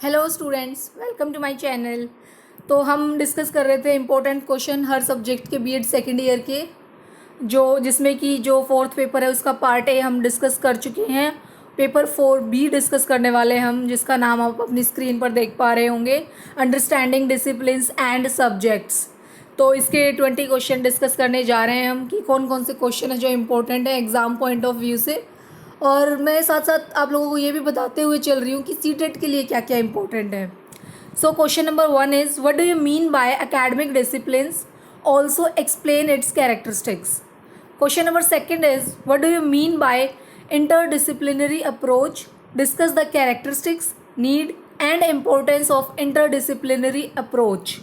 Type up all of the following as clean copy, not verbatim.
Hello students, welcome to my channel. तो हम discuss कर रहे थे इम्पोर्टेंट क्वेश्चन हर सब्जेक्ट के बीएड सेकेंड ईयर के, जिसमें कि जो फोर्थ पेपर है उसका पार्ट ए हम डिस्कस कर चुके हैं। पेपर 4 भी डिस्कस करने वाले हैं हम, जिसका नाम आप अपनी स्क्रीन पर देख पा रहे होंगे, अंडरस्टैंडिंग डिसिप्लिन्स एंड सब्जेक्ट्स। तो इसके 20 क्वेश्चन डिस्कस करने जा रहे हैं हम कि कौन कौन से क्वेश्चन है जो इम्पोर्टेंट है एग्ज़ाम पॉइंट ऑफ व्यू से। और मैं साथ साथ आप लोगों को ये भी बताते हुए चल रही हूँ कि सीटेट के लिए क्या क्या इंपॉर्टेंट है। सो question number 1 is what do you mean bye academic disciplines, also explain it's characteristics. Question number 2 is what do you mean bye interdisciplinary approach, discuss the characteristics, need and importance of interdisciplinary approach.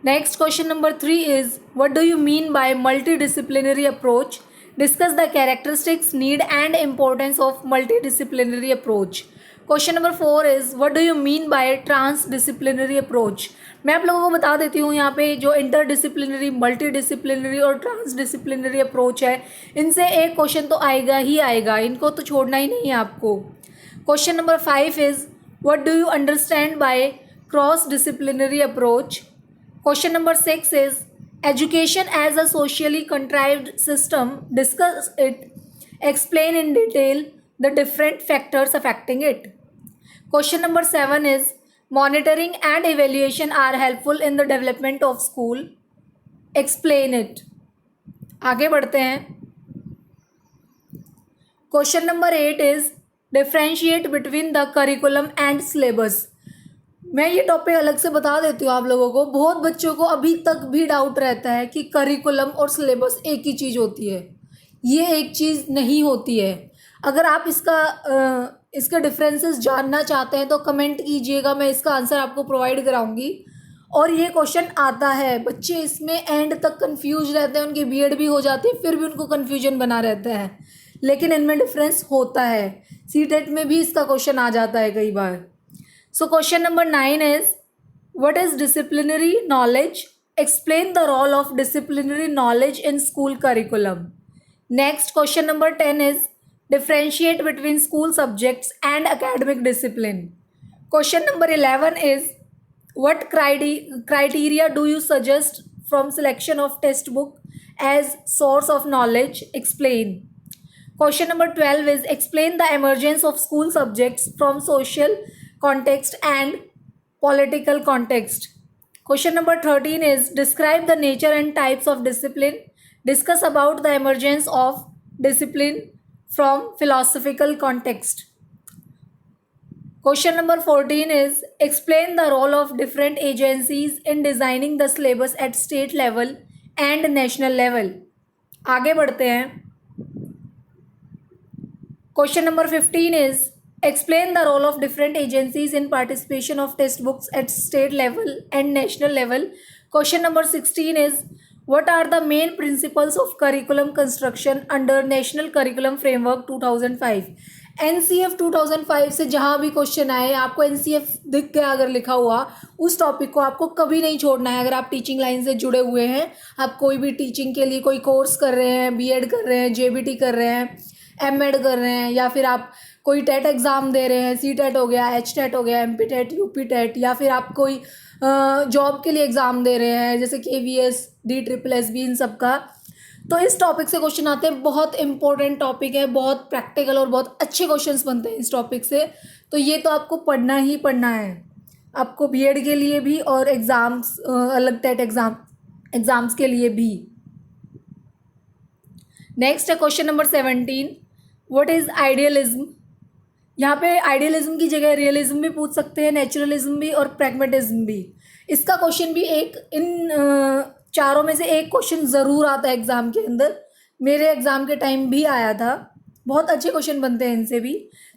Next, question number 3 is what do you mean by multidisciplinary approach, discuss the characteristics, need and importance of multidisciplinary approach. Question number 4 is what do you mean by transdisciplinary approach. मैं आप लोगों को बता देती हूँ यहाँ पे जो इंटरडिसिप्लिनरी, मल्टीडिसिप्लिनरी और ट्रांसडिसिप्लिनरी अप्रोच है, इनसे एक क्वेश्चन तो आएगा ही आएगा, इनको तो छोड़ना ही नहीं है आपको। Question number 5 is what do you understand by cross disciplinary approach. Question number 6 is education as a socially contrived system, discuss it, explain in detail the different factors affecting it. Question number 7 is monitoring and evaluation are helpful in the development of school. Explain it. आगे बढ़ते हैं। Question number 8 is differentiate between the curriculum and syllabus. मैं ये topic अलग से बता देती हूँ आप लोगों को। बहुत बच्चों को अभी तक भी डाउट रहता है कि करिकुलम और सिलेबस एक ही चीज़ होती है। ये एक चीज़ नहीं होती है। अगर आप इसका डिफरेंसेस जानना चाहते हैं तो कमेंट कीजिएगा, मैं इसका आंसर आपको प्रोवाइड कराऊंगी। और ये क्वेश्चन आता है, बच्चे इसमें एंड तक कंफ्यूज रहते हैं, उनकी बीएड भी हो जाती है फिर भी उनको कंफ्यूजन बना रहता है, लेकिन इनमें डिफरेंस होता है। सीटेट में भी इसका क्वेश्चन आ जाता है कई बार। So question number 9 is what is disciplinary knowledge, explain the role of disciplinary knowledge in school curriculum. Next question number 10 is differentiate between school subjects and academic discipline. Question number 11 is what criteria do you suggest from selection of textbook as source of knowledge? Explain. Question number 12 is explain the emergence of school subjects from social context and political context. Question number 13 is describe the nature and types of discipline. Discuss about the emergence of discipline from philosophical context. Question number 14 is explain the role of different agencies in designing the syllabus at state level and national level. आगे बढ़ते हैं। Question number 15 is explain the role of different agencies in participation of textbooks at state level and national level. Question number 16 is what are the main principles of curriculum construction under National Curriculum Framework 2005? NCF 2005 से जहाँ भी question आए, आपको NCF दिख गया अगर लिखा हुआ, उस टॉपिक को आपको कभी नहीं छोड़ना है। अगर आप टीचिंग लाइन से जुड़े हुए हैं, आप कोई भी टीचिंग के लिए कोई कोर्स कर रहे हैं, बीएड कर रहे हैं, जेबीटी कर रहे हैं, एमएड कर रहे हैं, या फिर आप कोई टेट एग्ज़ाम दे रहे हैं, सीटेट हो गया, एचटेट हो गया, एमपी टेट, यूपी टेट, या फिर आप कोई जॉब के लिए एग्ज़ाम दे रहे हैं जैसे KVS, DSSB, इन सब का, तो इस टॉपिक से क्वेश्चन आते हैं। बहुत इंपॉर्टेंट टॉपिक है, बहुत प्रैक्टिकल और बहुत अच्छे क्वेश्चंस बनते हैं इस टॉपिक से। तो ये तो आपको पढ़ना ही पढ़ना है, आपको बीएड के लिए भी और एग्ज़ाम्स, अलग टेट एग्ज़ाम्स के लिए भी। नेक्स्ट है question number 17 what is idealism. यहाँ पे आइडियलिज्म की जगह रियलिज्म भी पूछ सकते हैं, नेचुरलिज्म भी और प्रैग्मेटिज्म भी। इसका क्वेश्चन भी इन चारों में से एक क्वेश्चन ज़रूर आता है एग्ज़ाम के अंदर। मेरे एग्ज़ाम के टाइम भी आया था, बहुत अच्छे क्वेश्चन बनते हैं इनसे भी।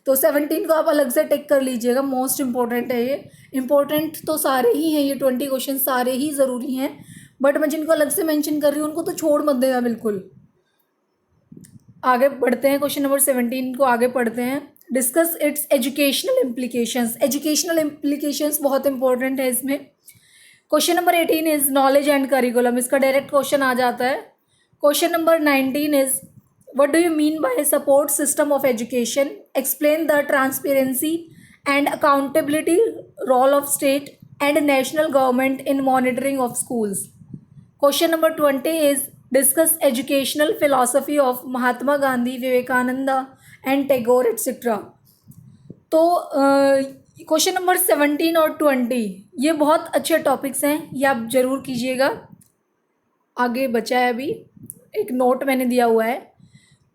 तो 17 को आप अलग से टिक कर लीजिएगा, मोस्ट इम्पॉर्टेंट है ये। इम्पोर्टेंट तो सारे ही हैं, ये 20 क्वेश्चन सारे ही ज़रूरी हैं, बट मैं जिनको अलग से मेंशन कर रही हूँ उनको तो छोड़ मत देना बिल्कुल। आगे बढ़ते हैं, क्वेश्चन नंबर 17 को आगे पढ़ते हैं। Discuss it's educational implications. Educational implications बहुत इंपॉर्टेंट है इसमें। Question number 18 is knowledge and curriculum, इसका डायरेक्ट क्वेश्चन आ जाता है। Question number 19 is what do you mean bye support system of education, explain the transparency and accountability role of state and national government in monitoring of schools. Question number 20 is discuss educational philosophy of Mahatma Gandhi, Vivekananda and Tagore etc. तो question number 17 और 20 ये बहुत अच्छे topics हैं, ये आप ज़रूर कीजिएगा. आगे बचा है अभी एक नोट मैंने दिया हुआ है.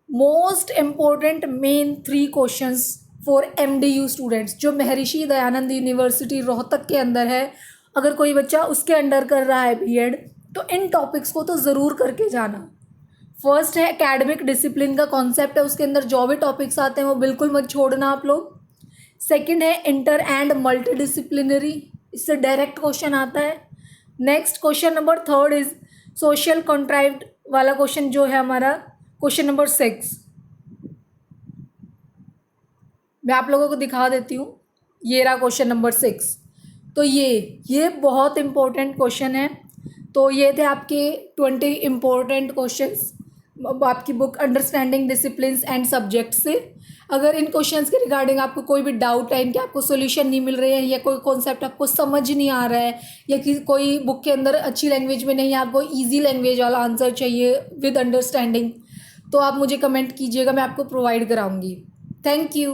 Most important main 3 questions for MDU students जो महर्षि दयानंद यूनिवर्सिटी रोहतक के अंदर है. अगर कोई बच्चा उसके अंडर कर रहा है बीएड तो इन टॉपिक्स को तो ज़रूर करके जाना. फर्स्ट है एकेडमिक डिसिप्लिन का कॉन्सेप्ट है, उसके अंदर जो भी टॉपिक्स आते हैं वो बिल्कुल मत छोड़ना आप लोग. सेकंड है इंटर एंड मल्टी डिसिप्लिनरी, इससे डायरेक्ट क्वेश्चन आता है. Next question number 3 is social contract वाला क्वेश्चन जो है हमारा क्वेश्चन नंबर 6. मैं आप लोगों को दिखा देती हूँ, ये रहा क्वेश्चन नंबर 6. तो ये बहुत इम्पोर्टेंट क्वेश्चन है. तो ये थे आपके 20 इम्पोर्टेंट क्वेश्चंस आपकी book understanding disciplines and subject से. अगर इन क्वेश्चंस के रिगार्डिंग आपको कोई भी डाउट है, इनके आपको सॉल्यूशन नहीं मिल रहे हैं या कोई कॉन्सेप्ट आपको समझ नहीं आ रहा है या कि कोई बुक के अंदर अच्छी लैंग्वेज में नहीं, आपको इजी लैंग्वेज वाला आंसर चाहिए विद अंडरस्टैंडिंग, तो आप मुझे कमेंट कीजिएगा, मैं आपको प्रोवाइड कराऊंगी. Thank you.